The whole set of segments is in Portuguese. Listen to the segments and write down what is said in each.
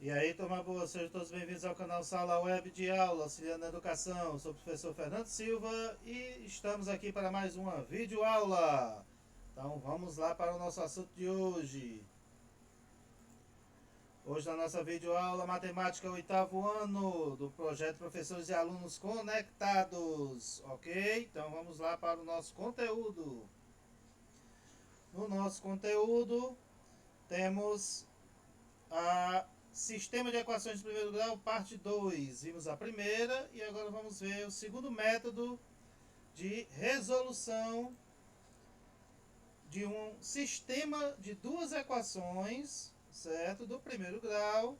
E aí, turma boa, sejam todos bem-vindos ao canal Sala Web de Aula, auxiliando na educação. Eu sou o professor Fernando Silva e estamos aqui para mais uma videoaula. Então vamos lá para o nosso assunto de hoje. Hoje na nossa videoaula, Matemática, oitavo ano, do projeto Professores e Alunos Conectados, ok? Então vamos lá para o nosso conteúdo. No nosso conteúdo, temos a Sistema de Equações de Primeiro Grau, parte 2. Vimos a primeira e agora vamos ver o segundo método de resolução de um sistema de duas equações, certo? Do primeiro grau,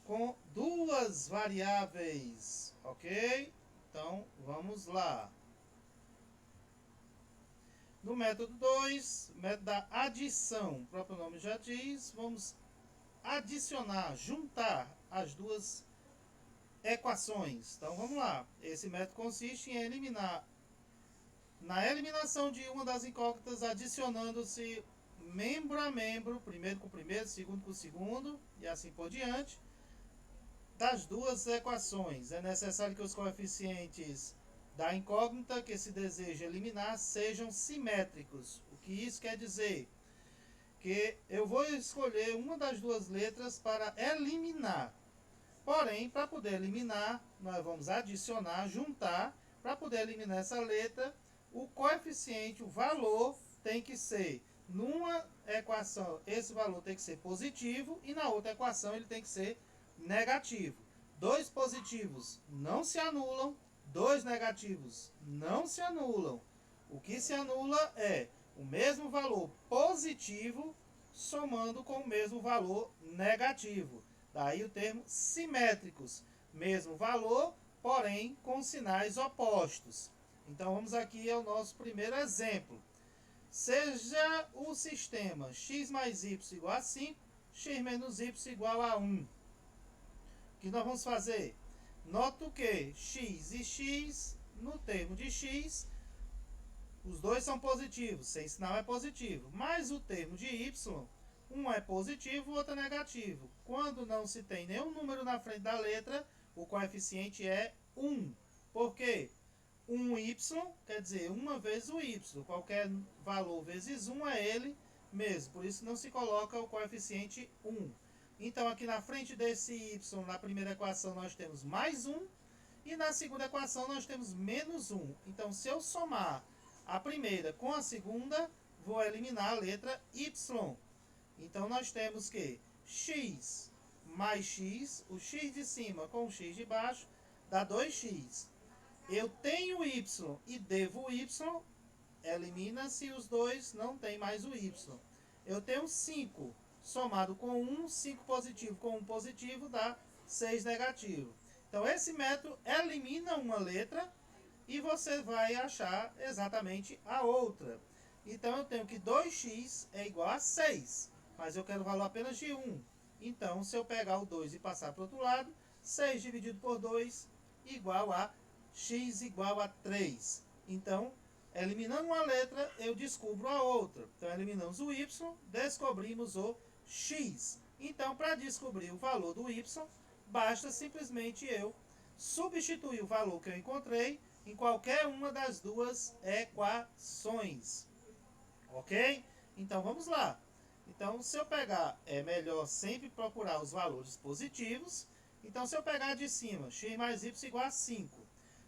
com duas variáveis, ok? Então, vamos lá. No método 2, método da adição, o próprio nome já diz, vamos adicionar, juntar as duas equações. Então vamos lá. Esse método consiste em eliminar, na eliminação de uma das incógnitas, adicionando-se membro a membro, primeiro com o primeiro, segundo com o segundo, e assim por diante, das duas equações. É necessário que os coeficientes da incógnita que se deseja eliminar sejam simétricos. O que isso quer dizer? Que eu vou escolher uma das duas letras para eliminar. Porém, para poder eliminar, nós vamos adicionar, juntar. Para poder eliminar essa letra, o coeficiente, o valor, tem que ser, numa equação, esse valor tem que ser positivo e na outra equação ele tem que ser negativo. Dois positivos não se anulam, dois negativos não se anulam. O que se anula é o mesmo valor positivo somando com o mesmo valor negativo. Daí o termo simétricos, mesmo valor, porém com sinais opostos. Então vamos aqui ao nosso primeiro exemplo. Seja o sistema x mais y igual a 5, x menos y igual a 1. O que nós vamos fazer? Noto que x e x, no termo de x, os dois são positivos, sem sinal é positivo. Mas o termo de y, um é positivo, o outro é negativo. Quando não se tem nenhum número na frente da letra, o coeficiente é 1. Por quê? 1y quer dizer 1 vezes o y. Qualquer valor vezes 1 é ele mesmo. Por isso não se coloca o coeficiente 1. Então aqui na frente desse y, na primeira equação, nós temos mais 1. E na segunda equação nós temos menos 1. Então se eu somar a primeira com a segunda, vou eliminar a letra y. Então nós temos que x mais x, o x de cima com o x de baixo, dá 2x. Eu tenho y e devo y, elimina-se os dois, não tem mais o y. Eu tenho 5 somado com 1, 5 positivo com 1 positivo dá 6 negativo. Então esse método elimina uma letra e você vai achar exatamente a outra. Então eu tenho que 2x é igual a 6, mas eu quero o valor apenas de 1. Então se eu pegar o 2 e passar para o outro lado, 6 dividido por 2 igual a x igual a 3. Então, eliminando uma letra, eu descubro a outra. Então eliminamos o y, descobrimos o x. Então para descobrir o valor do y, basta simplesmente eu substituir o valor que eu encontrei em qualquer uma das duas equações. Ok? Então vamos lá. Então se eu pegar, é melhor sempre procurar os valores positivos. Então se eu pegar de cima, x mais y igual a 5.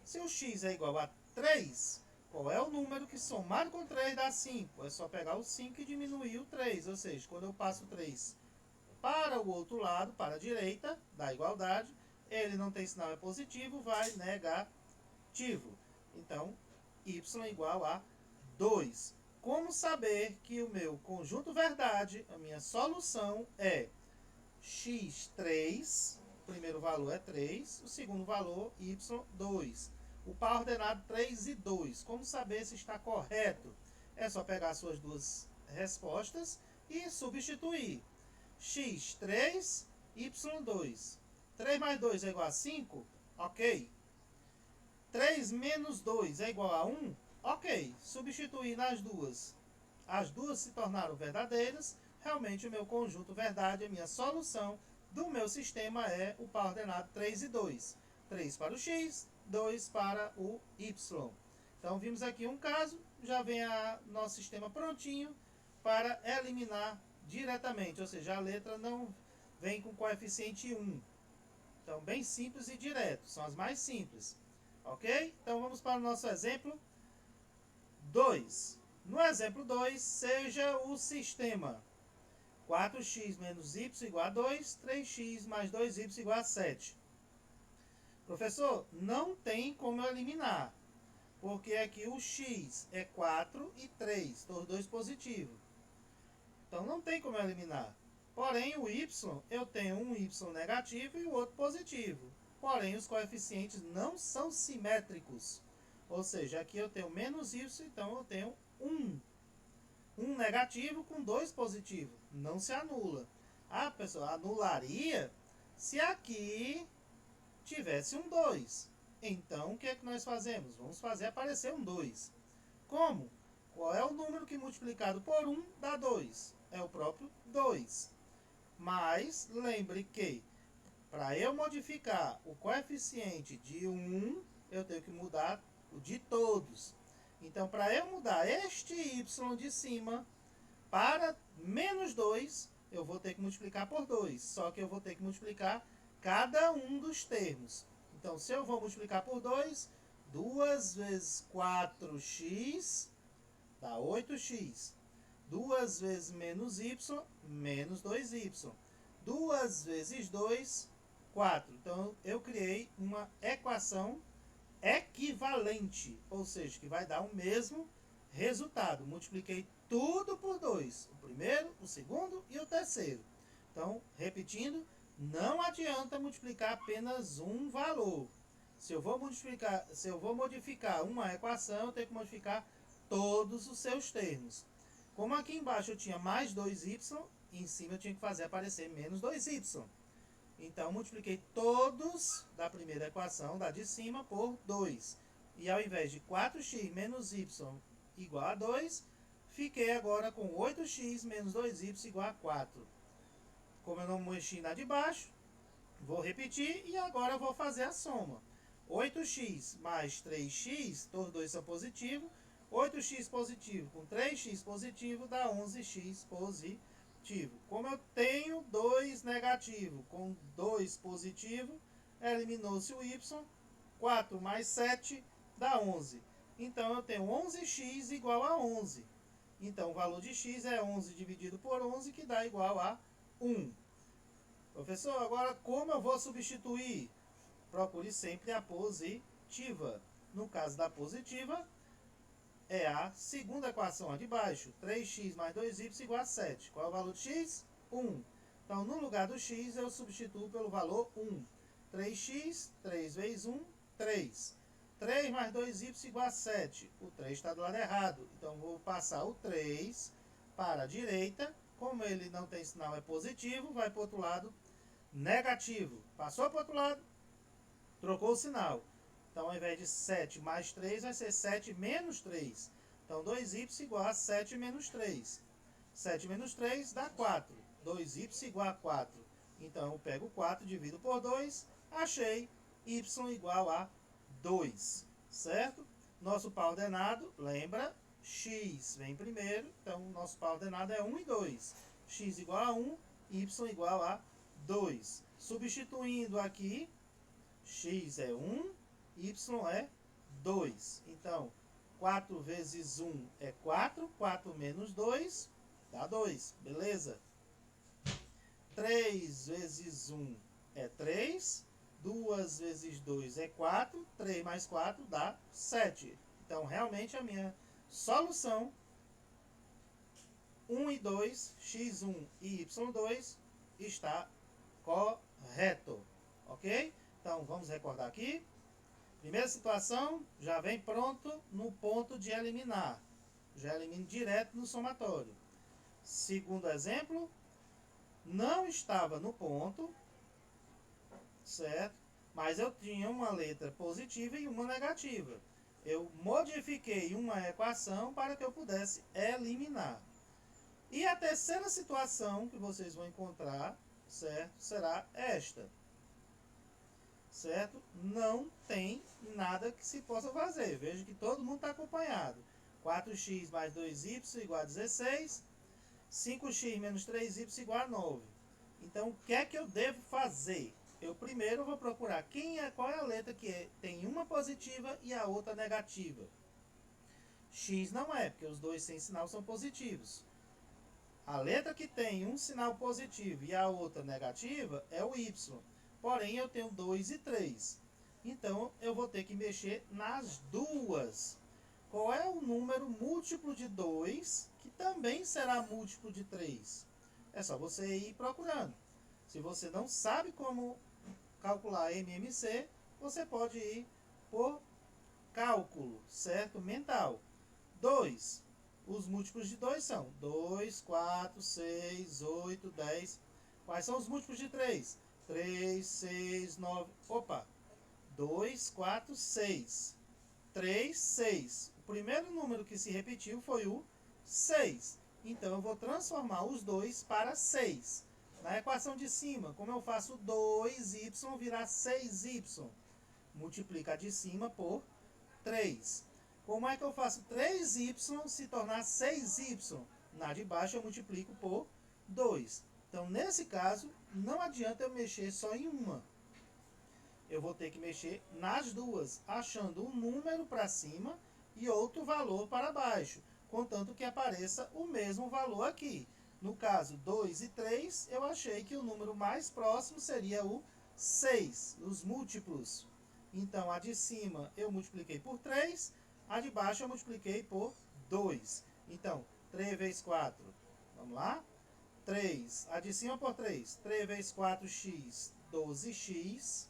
Se o x é igual a 3, qual é o número que somado com 3 dá 5? É só pegar o 5 e diminuir o 3. Ou seja, quando eu passo o 3 para o outro lado, para a direita da igualdade, ele não tem sinal é positivo, vai negativo. Então, y igual a 2. Como saber que o meu conjunto verdade, a minha solução é x3, o primeiro valor é 3, o segundo valor y2. O par ordenado 3 e 2. Como saber se está correto? É só pegar as suas duas respostas e substituir. x3, y2. 3 mais 2 é igual a 5? Ok. 3 menos 2 é igual a 1? Ok. Substituir nas duas. As duas se tornaram verdadeiras. Realmente o meu conjunto verdade, a minha solução, do meu sistema é o par ordenado 3 e 2. 3 para o x, 2 para o y. Então, vimos aqui um caso, já vem nosso sistema prontinho para eliminar diretamente, ou seja, a letra não vem com coeficiente 1. Então, bem simples e direto, são as mais simples. Ok? Então, vamos para o nosso exemplo 2. No exemplo 2, seja o sistema 4x menos y igual a 2, 3x mais 2y igual a 7. Professor, não tem como eu eliminar, porque aqui o x é 4 e 3, todos dois positivos. Então não tem como eu eliminar. Porém, o y, eu tenho um y negativo e o outro positivo. Porém, os coeficientes não são simétricos. Ou seja, aqui eu tenho menos y, então eu tenho 1. Um negativo com 2 positivos. Não se anula. Ah, pessoal, anularia se aqui tivesse um 2. Então, o que é que nós fazemos? Vamos fazer aparecer um 2. Como? Qual é o número que multiplicado por 1 dá 2? É o próprio 2. Mas, lembre que, para eu modificar o coeficiente de 1, eu tenho que mudar o de todos. Então, para eu mudar este y de cima para menos 2, eu vou ter que multiplicar por 2. Só que eu vou ter que multiplicar cada um dos termos. Então, se eu vou multiplicar por 2, 2 vezes 4x dá 8x. 2 vezes menos y, menos 2y. 2 vezes 2, 4. Então, eu criei uma equação equivalente, ou seja, que vai dar o mesmo resultado. Multipliquei tudo por 2. O primeiro, o segundo e o terceiro. Então, repetindo, não adianta multiplicar apenas um valor. Se eu vou modificar uma equação, eu tenho que modificar todos os seus termos. Como aqui embaixo eu tinha mais 2y, em cima eu tinha que fazer aparecer menos 2y. Então, multipliquei todos da primeira equação, da de cima, por 2. E ao invés de 4x menos y igual a 2, fiquei agora com 8x menos 2y igual a 4. Como eu não mexi na de baixo, vou repetir e agora vou fazer a soma. 8x mais 3x, todos dois são positivos. 8x positivo com 3x positivo dá 11x positivo. Como eu tenho 2 negativo com 2 positivo, eliminou-se o y. 4 mais 7 dá 11. Então, eu tenho 11x igual a 11. Então, o valor de x é 11 dividido por 11, que dá igual a 1. Professor, agora como eu vou substituir? Procure sempre a positiva. No caso da positiva, é a segunda equação, a de baixo. 3x mais 2y igual a 7. Qual é o valor de x? 1. Então, no lugar do x, eu substituo pelo valor 1. 3x, 3 vezes 1, 3. 3 mais 2y igual a 7. O 3 está do lado errado. Então, vou passar o 3 para a direita. Como ele não tem sinal, é positivo, vai para o outro lado, negativo. Passou para o outro lado, trocou o sinal. Então, ao invés de 7 mais 3, vai ser 7 menos 3. Então, 2y igual a 7 menos 3. 7 menos 3 dá 4. 2y igual a 4. Então, eu pego 4, divido por 2, achei y igual a 2. Certo? Nosso par ordenado, lembra, x vem primeiro. Então, nosso par ordenado é 1 e 2. X igual a 1, y igual a 2. Substituindo aqui, x é 1, y é 2. Então, 4 vezes 1 é 4. 4 menos 2 dá 2. Beleza? 3 vezes 1 é 3. 2 vezes 2 é 4. 3 mais 4 dá 7. Então, realmente, a minha solução 1 e 2, x1 e y2, está correto. Ok? Então, vamos recordar aqui. Primeira situação, já vem pronto no ponto de eliminar. Já elimino direto no somatório. Segundo exemplo, não estava no ponto, certo? Mas eu tinha uma letra positiva e uma negativa. Eu modifiquei uma equação para que eu pudesse eliminar. E a terceira situação que vocês vão encontrar certo? Será esta, certo? Não tem nada que se possa fazer. Veja que todo mundo está acompanhado. 4x mais 2y igual a 16. 5x menos 3y igual a 9. Então, o que é que eu devo fazer? Eu primeiro vou procurar qual é a letra que tem uma positiva e a outra negativa. X não é, porque os dois sem sinal são positivos. A letra que tem um sinal positivo e a outra negativa é o Y. Porém, eu tenho 2 e 3. Então, eu vou ter que mexer nas duas. Qual é o número múltiplo de 2, que também será múltiplo de 3? É só você ir procurando. Se você não sabe como calcular MMC, você pode ir por cálculo, certo? Mental. 2. Os múltiplos de 2 são 2, 4, 6, 8, 10. Quais são os múltiplos de 3? 3, 6, 9. Opa! 2, 4, 6. 3, 6. O primeiro número que se repetiu foi o 6. Então, eu vou transformar os 2 para 6. Na equação de cima, como eu faço 2y virar 6y? Multiplica a de cima por 3. Como é que eu faço 3y se tornar 6y? Na de baixo eu multiplico por 2. Então, nesse caso, não adianta eu mexer só em uma. Eu vou ter que mexer nas duas, achando um número para cima e outro valor para baixo, contanto que apareça o mesmo valor aqui. No caso, 2 e 3, eu achei que o número mais próximo seria o 6, os múltiplos. Então, a de cima eu multipliquei por 3, a de baixo eu multipliquei por 2. Então, 3 vezes 4, vamos lá? 3, a de cima por 3, 3 vezes 4x, 12x.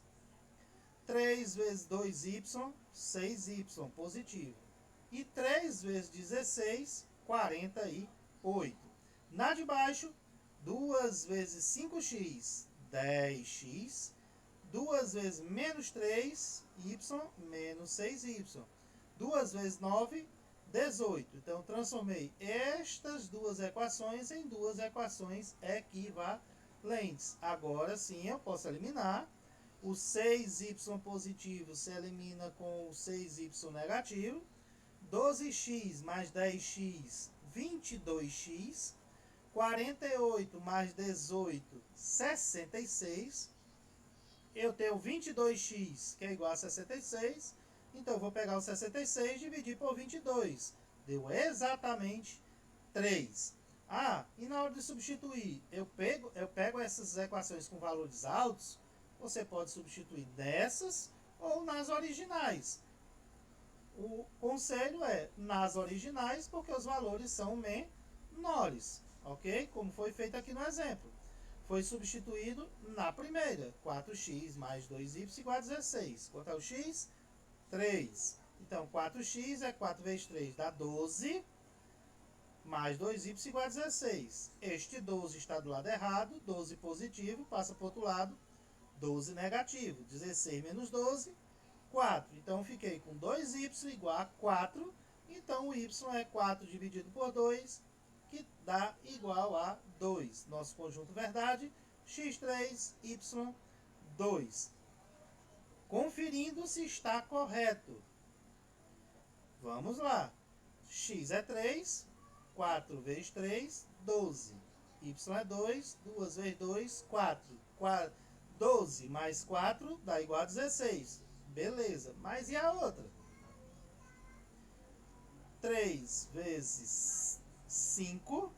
3 vezes 2y, 6y, positivo. E 3 vezes 16, 48. Na de baixo, 2 vezes 5x, 10x. 2 vezes menos 3y, menos 6y. 2 vezes 9, 18. Então, transformei estas duas equações em duas equações equivalentes. Agora sim, eu posso eliminar. O 6y positivo se elimina com o 6y negativo. 12x mais 10x, 22x. 48 mais 18, 66. Eu tenho 22x, que é igual a 66. Então, eu vou pegar o 66 e dividir por 22. Deu exatamente 3. Ah, e na hora de substituir, eu pego essas equações com valores altos. Você pode substituir nessas ou nas originais. O conselho é nas originais, porque os valores são menores. Ok? Como foi feito aqui no exemplo. Foi substituído na primeira. 4x mais 2y igual a 16. Quanto é o x? 3. Então, 4x é 4 vezes 3 dá 12. Mais 2y igual a 16. Este 12 está do lado errado. 12 positivo, passa para o outro lado. 12 negativo. 16 menos 12, 4. Então, fiquei com 2y igual a 4. Então, o y é 4 dividido por 2, que dá igual a 2. Nosso conjunto verdade, x3, y2. Conferindo se está correto. Vamos lá. X é 3, 4 vezes 3, 12. Y é 2, 2 vezes 2, 4. 12 mais 4 dá igual a 16. Beleza. Mas e a outra? 3 vezes 5,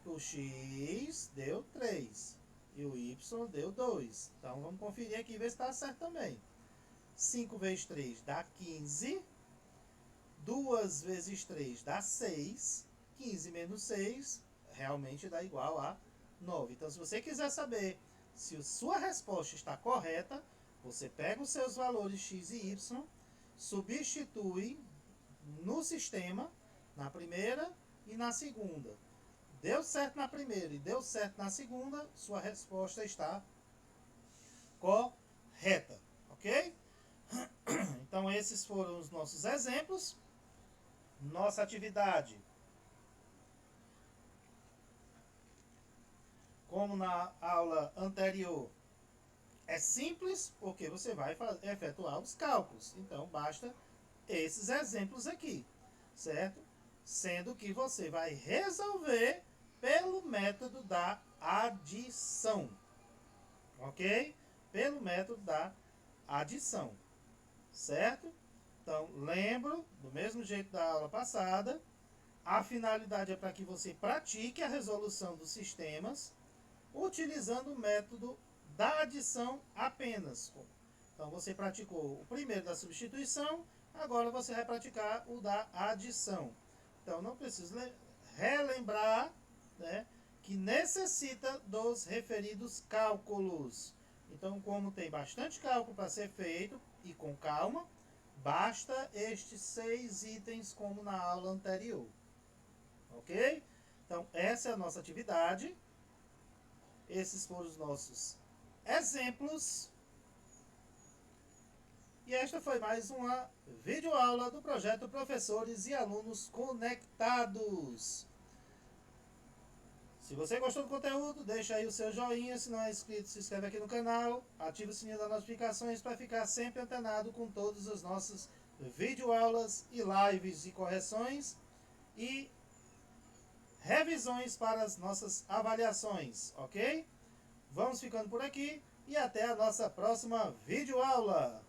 o x deu 3 e o y deu 2. Então, vamos conferir aqui e ver se está certo também. 5 vezes 3 dá 15. 2 vezes 3 dá 6. 15 menos 6 realmente dá igual a 9. Então, se você quiser saber se a sua resposta está correta, você pega os seus valores x e y, substitui no sistema, na primeira e na segunda. Deu certo na primeira e deu certo na segunda, sua resposta está correta, ok? Então, esses foram os nossos exemplos. Nossa atividade como na aula anterior, é simples porque você vai efetuar os cálculos. Então, basta esses exemplos aqui, certo? Sendo que você vai resolver pelo método da adição, ok? Pelo método da adição, certo? Então, lembro, do mesmo jeito da aula passada, a finalidade é para que você pratique a resolução dos sistemas utilizando o método da adição apenas. Então, você praticou o primeiro da substituição, agora você vai praticar o da adição. Então, não precisa relembrar, né, que necessita dos referidos cálculos. Então, como tem bastante cálculo para ser feito e com calma, basta estes 6 itens como na aula anterior. Ok? Então, essa é a nossa atividade. Esses foram os nossos exemplos. E esta foi mais uma videoaula do projeto Professores e Alunos Conectados. Se você gostou do conteúdo, deixa aí o seu joinha. Se não é inscrito, se inscreve aqui no canal. Ative o sininho das notificações para ficar sempre antenado com todas as nossas videoaulas e lives e correções e revisões para as nossas avaliações, ok? Vamos ficando por aqui e até a nossa próxima videoaula.